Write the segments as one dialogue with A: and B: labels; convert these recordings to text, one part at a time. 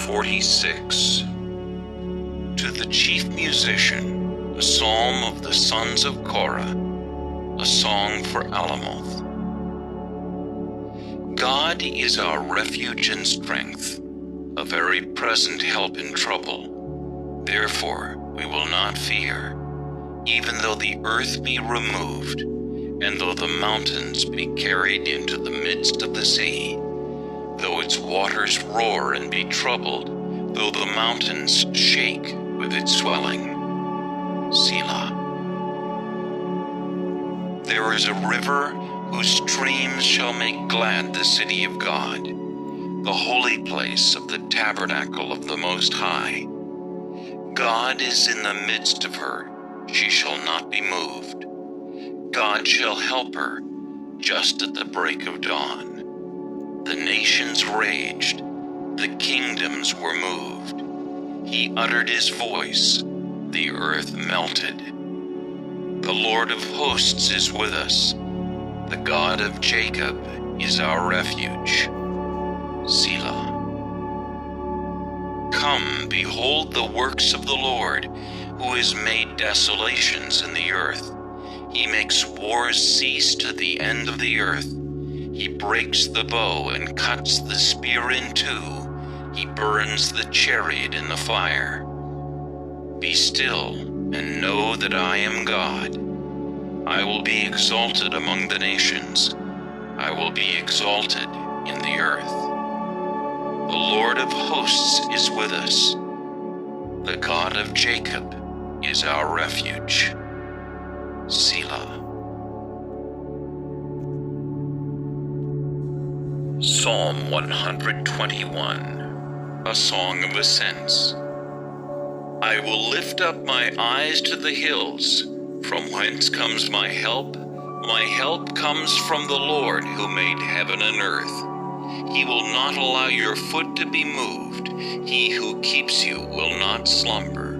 A: 46. To the chief musician, a psalm of the sons of Korah, a song for Alamoth. God is our refuge and strength, a very present help in trouble. Therefore we will not fear, even though the earth be removed, and though the mountains be carried into the midst of the sea, though its waters roar and be troubled, though the mountains shake with its swelling. Selah. There is a river whose streams shall make glad the city of God, the holy place of the tabernacle of the Most High. God is in the midst of her, she shall not be moved. God shall help her just at the break of dawn. The nations raged, the kingdoms were moved. He uttered his voice, the earth melted. The Lord of hosts is with us. The God of Jacob is our refuge. Selah. Come, behold the works of the Lord, who has made desolations in the earth. He makes wars cease to the end of the earth. He breaks the bow and cuts the spear in two. He burns the chariot in the fire. Be still and know that I am God. I will be exalted among the nations. I will be exalted in the earth. The Lord of hosts is with us. The God of Jacob is our refuge. Selah. Psalm 121, a song of ascents. I will lift up my eyes to the hills. From whence comes my help? My help comes from the Lord who made heaven and earth. He will not allow your foot to be moved. He who keeps you will not slumber.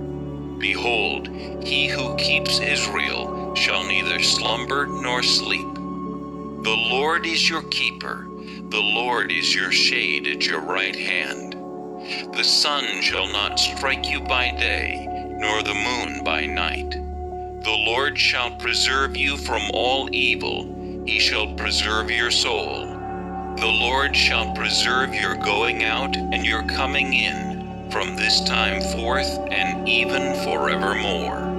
A: Behold, he who keeps Israel shall neither slumber nor sleep. The Lord is your keeper. The Lord is your shade at your right hand. The sun shall not strike you by day, nor the moon by night. The Lord shall preserve you from all evil. He shall preserve your soul. The Lord shall preserve your going out and your coming in, from this time forth and even forevermore.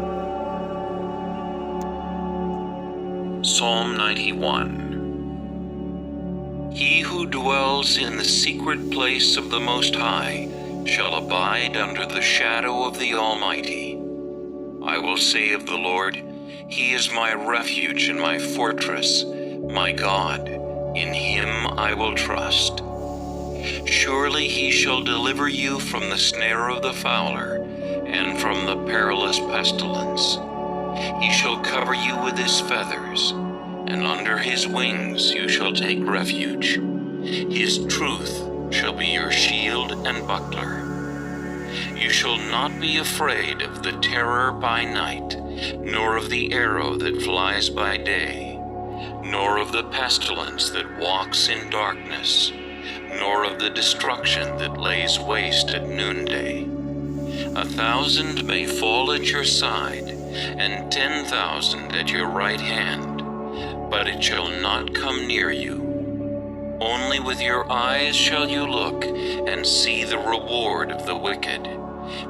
A: Psalm 91. He who dwells in the secret place of the Most High shall abide under the shadow of the Almighty. I will say of the Lord, He is my refuge and my fortress, my God. In Him I will trust. Surely He shall deliver you from the snare of the fowler and from the perilous pestilence. He shall cover you with His feathers, and under His wings you shall take refuge. His truth shall be your shield and buckler. You shall not be afraid of the terror by night, nor of the arrow that flies by day, nor of the pestilence that walks in darkness, nor of the destruction that lays waste at noonday. 1,000 may fall at your side, and 10,000 at your right hand, but it shall not come near you. Only with your eyes shall you look and see the reward of the wicked,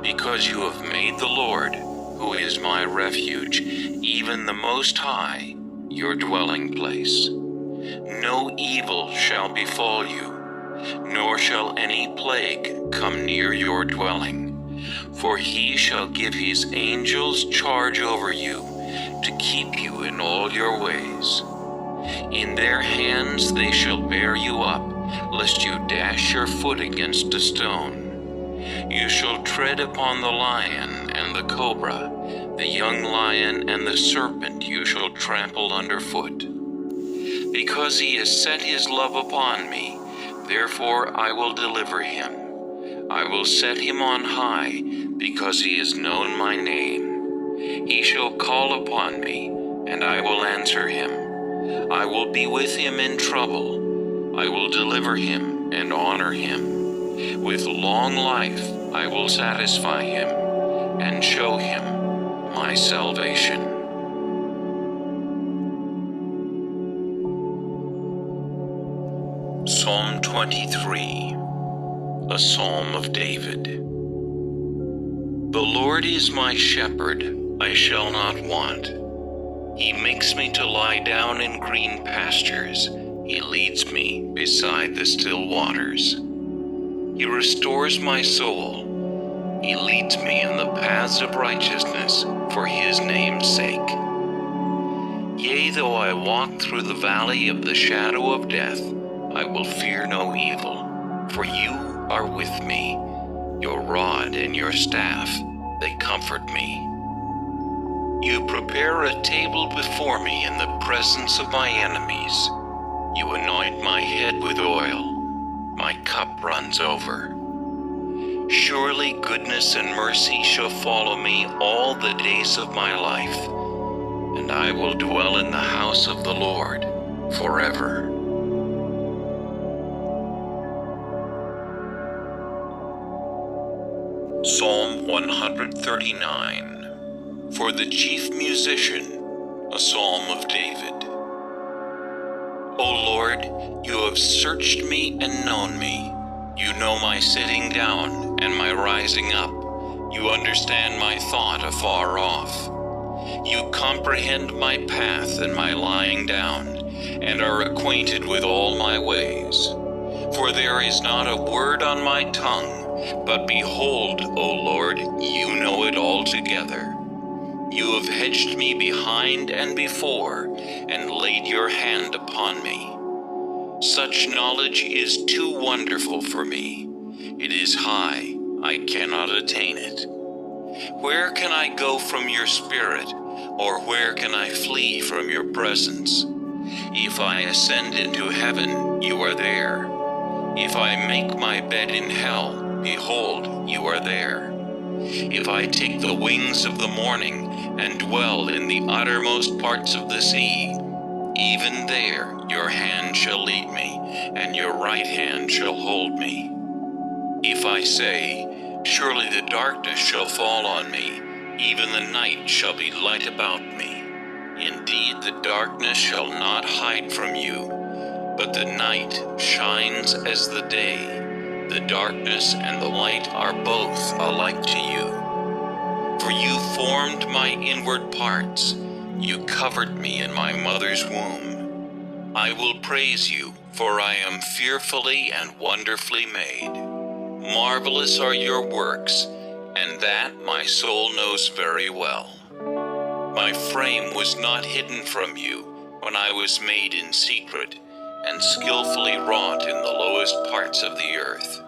A: because you have made the Lord, who is my refuge, even the Most High, your dwelling place. No evil shall befall you, nor shall any plague come near your dwelling. For He shall give His angels charge over you, to keep you in all your ways. In their hands they shall bear you up, lest you dash your foot against a stone. You shall tread upon the lion and the cobra, the young lion and the serpent you shall trample underfoot. Because He has set His love upon me, therefore I will deliver him. I will set him on high, because he has known my name. He shall call upon me, and I will answer him. I will be with him in trouble. I will deliver him and honor him. With long life I will satisfy him and show him my salvation. Psalm 23, a Psalm of David. The Lord is my shepherd, I shall not want. He makes me to lie down in green pastures. He leads me beside the still waters. He restores my soul. He leads me in the paths of righteousness for his name's sake. Yea, though I walk through the valley of the shadow of death, I will fear no evil, for you are with me. Your rod and your staff, they comfort me. You prepare a table before me in the presence of my enemies. You anoint my head with oil. My cup runs over. Surely goodness and mercy shall follow me all the days of my life, and I will dwell in the house of the Lord forever. Psalm 139. For the chief musician, a psalm of David. O Lord, you have searched me and known me. You know my sitting down and my rising up. You understand my thought afar off. You comprehend my path and my lying down, and are acquainted with all my ways. For there is not a word on my tongue, but behold, O Lord, you know it altogether. You have hedged me behind and before, and laid your hand upon me. Such knowledge is too wonderful for me. It is high, I cannot attain it. Where can I go from your spirit, or where can I flee from your presence? If I ascend into heaven, you are there. If I make my bed in hell, behold, you are there. If I take the wings of the morning and dwell in the uttermost parts of the sea, even there your hand shall lead me, and your right hand shall hold me. If I say, surely the darkness shall fall on me, even the night shall be light about me. Indeed, the darkness shall not hide from you, but the night shines as the day. The darkness and the light are both alike to you. For you formed my inward parts. You covered me in my mother's womb. I will praise you, for I am fearfully and wonderfully made. Marvelous are your works, and that my soul knows very well. My frame was not hidden from you when I was made in secret, and skillfully wrought in the lowest parts of the earth.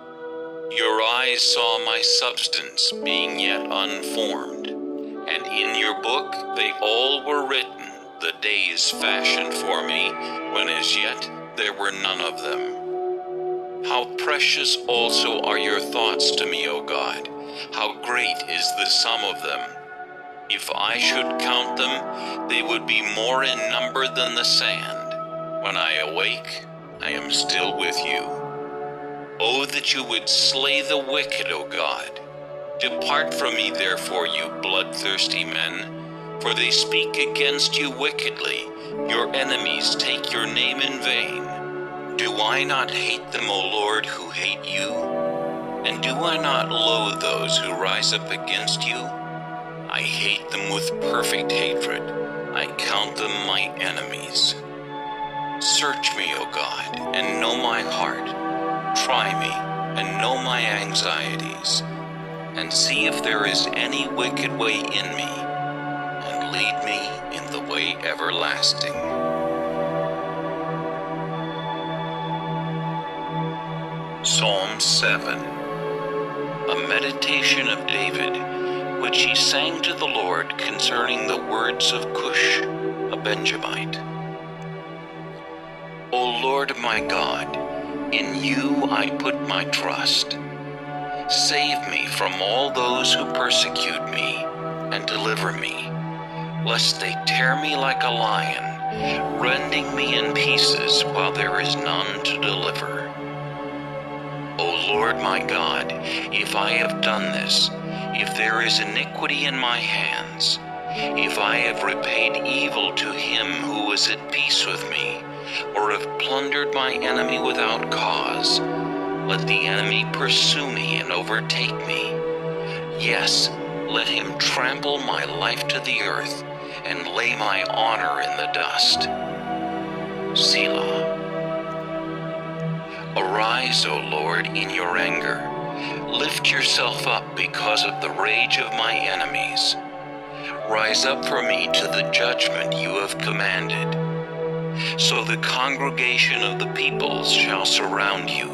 A: Your eyes saw my substance being yet unformed, and in your book they all were written, the days fashioned for me, when as yet there were none of them. How precious also are your thoughts to me, O God! How great is the sum of them! If I should count them, they would be more in number than the sand. When I awake, I am still with you. Oh, that you would slay the wicked, O God! Depart from me, therefore, you bloodthirsty men, for they speak against you wickedly. Your enemies take your name in vain. Do I not hate them, O Lord, who hate you? And do I not loathe those who rise up against you? I hate them with perfect hatred. I count them my enemies. Search me, O God, and know my heart. Try me, and know my anxieties, and see if there is any wicked way in me, and lead me in the way everlasting. Psalm 7. A meditation of David, which he sang to the Lord concerning the words of Cush, a Benjamite. O Lord my God, in you I put my trust. Save me from all those who persecute me, and deliver me, lest they tear me like a lion, rending me in pieces while there is none to deliver. O Lord my God, if I have done this, if there is iniquity in my hands, if I have repaid evil to him who was at peace with me, or have plundered my enemy without cause, let the enemy pursue me and overtake me. Yes, let him trample my life to the earth and lay my honor in the dust. Selah. Arise, O Lord, in your anger. Lift yourself up because of the rage of my enemies. Rise up for me to the judgment you have commanded. So the congregation of the peoples shall surround you.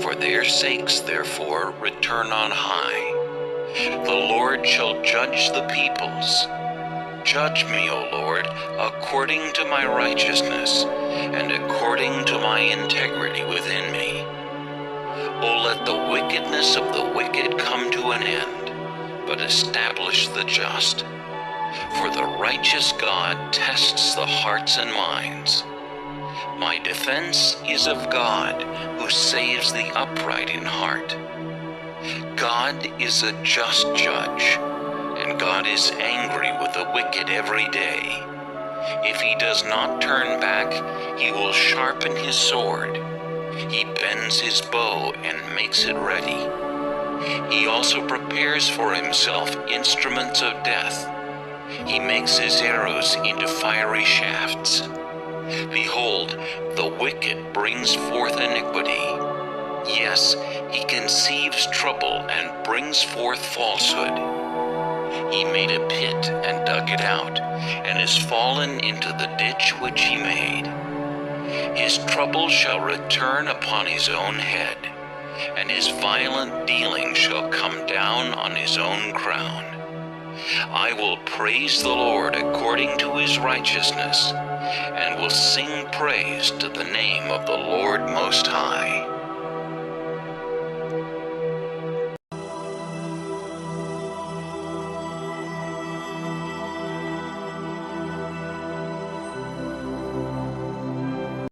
A: For their sakes, therefore, return on high. The Lord shall judge the peoples. Judge me, O Lord, according to my righteousness, and according to my integrity within me. O let the wickedness of the wicked come to an end, but establish the just. For the righteous God tests the hearts and minds. My defense is of God, who saves the upright in heart. God is a just judge, and God is angry with the wicked every day. If he does not turn back, he will sharpen his sword. He bends his bow and makes it ready. He also prepares for himself instruments of death. He makes his arrows into fiery shafts. Behold, the wicked brings forth iniquity. Yes, he conceives trouble and brings forth falsehood. He made a pit and dug it out, and is fallen into the ditch which he made. His trouble shall return upon his own head, and his violent dealing shall come down on his own crown. I will praise the Lord according to his righteousness, and will sing praise to the name of the Lord Most High.